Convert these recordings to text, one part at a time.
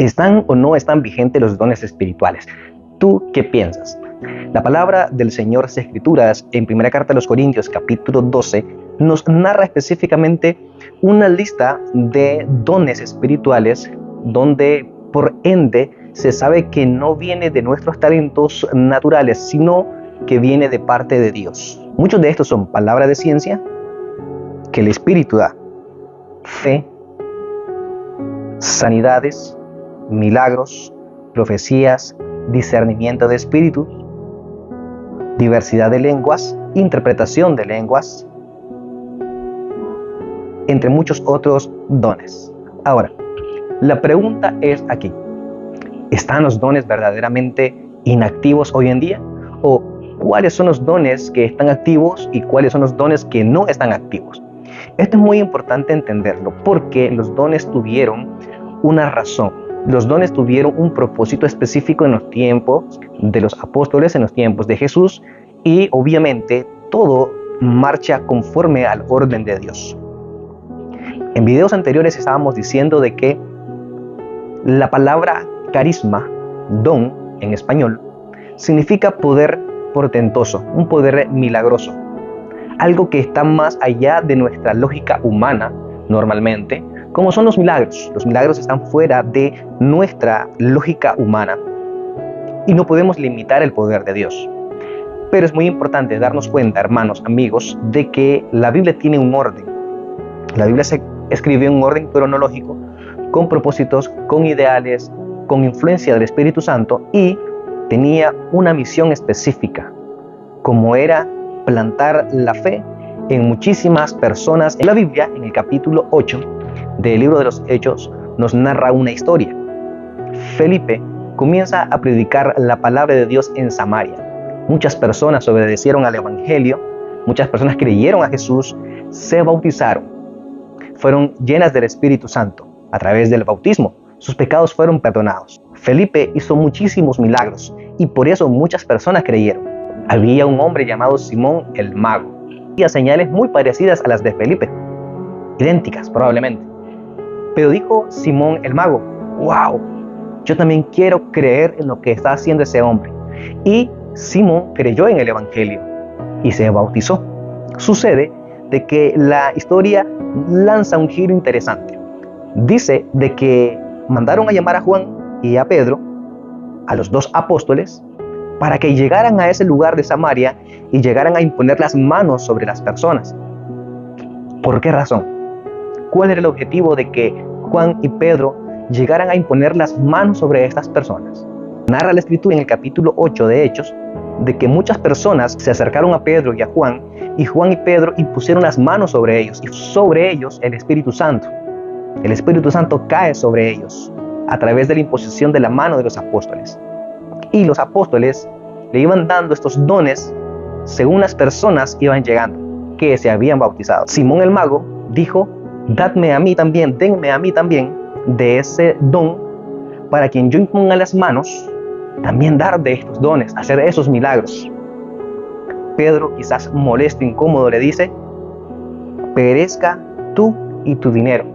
¿Están o no están vigentes los dones espirituales? ¿Tú qué piensas? La palabra del Señor en las Escrituras, en primera carta a los Corintios, capítulo 12, nos narra específicamente una lista de dones espirituales donde, por ende, se sabe que no viene de nuestros talentos naturales, sino que viene de parte de Dios. Muchos de estos son palabra de ciencia, que el Espíritu da, fe, sanidades, milagros, profecías, discernimiento de espíritus, diversidad de lenguas, interpretación de lenguas, entre muchos otros dones. Ahora, la pregunta es aquí: ¿están los dones verdaderamente inactivos hoy en día? ¿O cuáles son los dones que están activos y cuáles son los dones que no están activos? Esto es muy importante entenderlo, porque los dones tuvieron una razón. Los dones tuvieron un propósito específico en los tiempos de los apóstoles, en los tiempos de Jesús, y obviamente todo marcha conforme al orden de Dios. En videos anteriores estábamos diciendo de que la palabra carisma, don en español, significa poder portentoso, un poder milagroso, algo que está más allá de nuestra lógica humana normalmente, como son los milagros. Los milagros están fuera de nuestra lógica humana y no podemos limitar el poder de Dios. Pero es muy importante darnos cuenta, hermanos, amigos, de que la Biblia tiene un orden. La Biblia se escribió en un orden cronológico, con propósitos, con ideales, con influencia del Espíritu Santo, y tenía una misión específica, como era plantar la fe en muchísimas personas. En la Biblia, en el capítulo 8 del libro de los Hechos, nos narra una historia. Felipe comienza a predicar la palabra de Dios en Samaria. Muchas personas obedecieron al Evangelio, muchas personas creyeron a Jesús, se bautizaron, fueron llenas del Espíritu Santo a través del bautismo. Sus pecados fueron perdonados. Felipe hizo muchísimos milagros y por eso muchas personas creyeron. Había un hombre llamado Simón el Mago. Hacía señales muy parecidas a las de Felipe, idénticas probablemente. Pero dijo Simón el Mago: ¡wow! Yo también quiero creer en lo que está haciendo ese hombre. Y Simón creyó en el Evangelio y se bautizó. Sucede de que la historia lanza un giro interesante. Dice de que mandaron a llamar a Juan y a Pedro, a los dos apóstoles, para que llegaran a ese lugar de Samaria y llegaran a imponer las manos sobre las personas. ¿Por qué razón? ¿Cuál era el objetivo de que Juan y Pedro llegaran a imponer las manos sobre estas personas? Narra la Escritura en el capítulo 8 de Hechos de que muchas personas se acercaron a Pedro y a Juan, y Juan y Pedro impusieron las manos sobre ellos, y sobre ellos el Espíritu Santo. El Espíritu Santo cae sobre ellos a través de la imposición de la mano de los apóstoles. Y los apóstoles le iban dando estos dones según las personas iban llegando, que se habían bautizado. Simón el Mago dijo: dadme a mí también, denme a mí también de ese don, para quien yo imponga las manos, también dar de estos dones, hacer esos milagros. Pedro, quizás molesto, incómodo, le dice: perezca tú y tu dinero,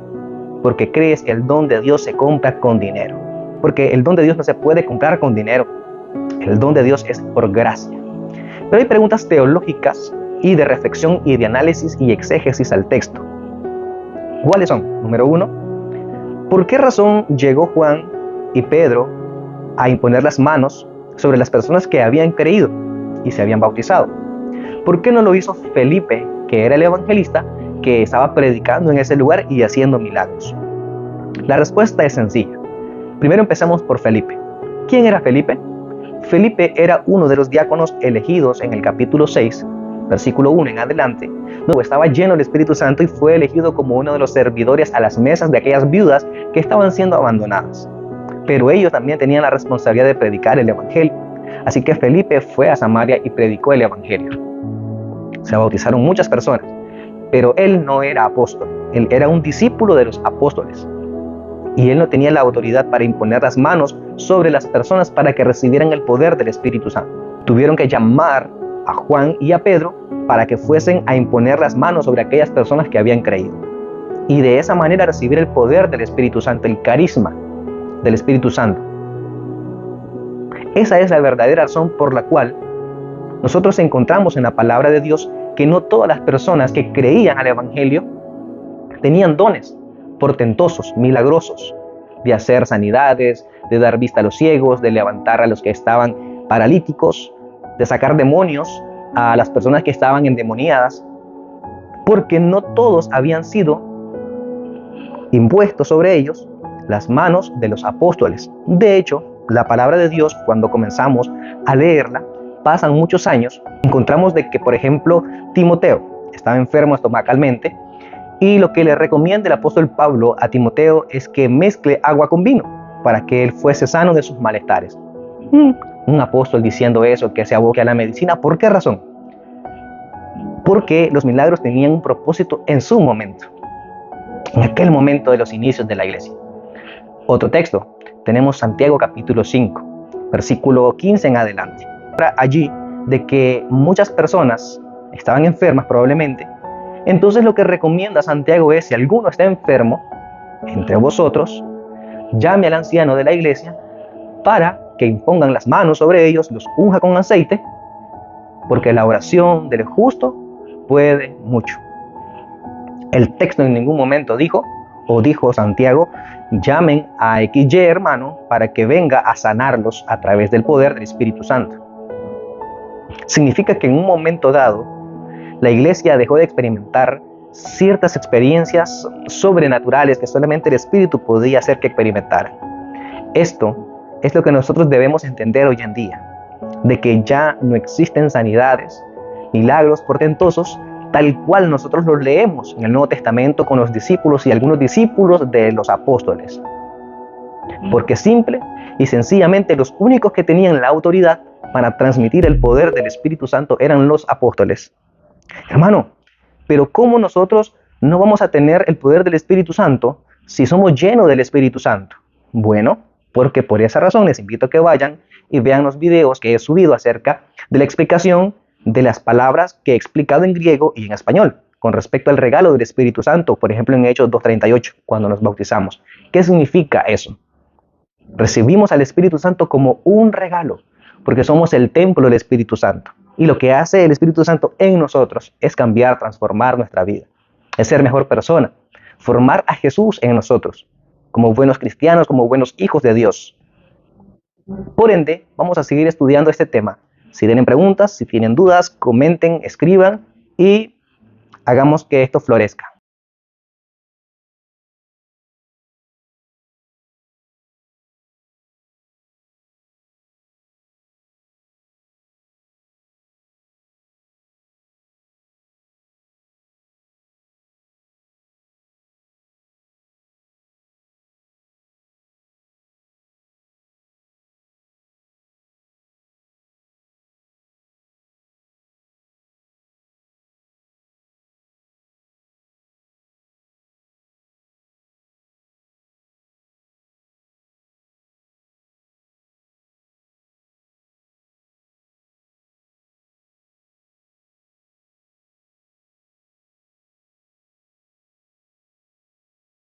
porque crees que el don de Dios se compra con dinero. Porque el don de Dios no se puede comprar con dinero. El don de Dios es por gracia. Pero hay preguntas teológicas y de reflexión y de análisis y exégesis al texto. ¿Cuáles son? Número 1, ¿por qué razón llegó Juan y Pedro a imponer las manos sobre las personas que habían creído y se habían bautizado? ¿Por qué no lo hizo Felipe, que era el evangelista, que estaba predicando en ese lugar y haciendo milagros? La respuesta es sencilla. Primero empezamos por Felipe. ¿Quién era Felipe? Felipe era uno de los diáconos elegidos en el capítulo 6, versículo 1 en adelante, donde estaba lleno del Espíritu Santo y fue elegido como uno de los servidores a las mesas de aquellas viudas que estaban siendo abandonadas. Pero ellos también tenían la responsabilidad de predicar el Evangelio. Así que Felipe fue a Samaria y predicó el Evangelio. Se bautizaron muchas personas, pero él no era apóstol. Él era un discípulo de los apóstoles. Y él no tenía la autoridad para imponer las manos sobre las personas para que recibieran el poder del Espíritu Santo. Tuvieron que llamar a Juan y a Pedro para que fuesen a imponer las manos sobre aquellas personas que habían creído. Y de esa manera recibir el poder del Espíritu Santo, el carisma. del Espíritu Santo. Esa es la verdadera razón por la cual nosotros encontramos en la palabra de Dios que no todas las personas que creían al Evangelio tenían dones portentosos, milagrosos, de hacer sanidades, de dar vista a los ciegos, de levantar a los que estaban paralíticos, de sacar demonios a las personas que estaban endemoniadas, porque no todos habían sido impuestos sobre ellos las manos de los apóstoles. De hecho, la palabra de Dios, cuando comenzamos a leerla, pasan muchos años, encontramos de que, por ejemplo, Timoteo estaba enfermo estomacalmente, y lo que le recomienda el apóstol Pablo a Timoteo es que mezcle agua con vino para que él fuese sano de sus malestares. Un apóstol diciendo eso, que se aboque a la medicina, ¿por qué razón? Porque los milagros tenían un propósito en su momento, en aquel momento de los inicios de la iglesia. Otro texto, tenemos Santiago capítulo 5, versículo 15 en adelante. Allí de que muchas personas estaban enfermas probablemente. Entonces lo que recomienda Santiago es, si alguno está enfermo entre vosotros, llame al anciano de la iglesia para que impongan las manos sobre ellos, los unja con aceite, porque la oración del justo puede mucho. El texto en ningún momento dijo Santiago, llamen a XY hermano para que venga a sanarlos a través del poder del Espíritu Santo. Significa que en un momento dado, la iglesia dejó de experimentar ciertas experiencias sobrenaturales que solamente el Espíritu podía hacer que experimentara. Esto es lo que nosotros debemos entender hoy en día, de que ya no existen sanidades, milagros portentosos, tal cual nosotros los leemos en el Nuevo Testamento con los discípulos y algunos discípulos de los apóstoles. Porque simple y sencillamente los únicos que tenían la autoridad para transmitir el poder del Espíritu Santo eran los apóstoles. Hermano, pero ¿cómo nosotros no vamos a tener el poder del Espíritu Santo si somos llenos del Espíritu Santo? Bueno, porque por esa razón les invito a que vayan y vean los videos que he subido acerca de la explicación de las palabras que he explicado en griego y en español con respecto al regalo del Espíritu Santo, por ejemplo en Hechos 2:38, cuando nos bautizamos. ¿Qué significa eso? Recibimos al Espíritu Santo como un regalo, porque somos el templo del Espíritu Santo. Y lo que hace el Espíritu Santo en nosotros es cambiar, transformar nuestra vida, es ser mejor persona, formar a Jesús en nosotros, como buenos cristianos, como buenos hijos de Dios. Por ende, vamos a seguir estudiando este tema. Si tienen preguntas, si tienen dudas, comenten, escriban y hagamos que esto florezca.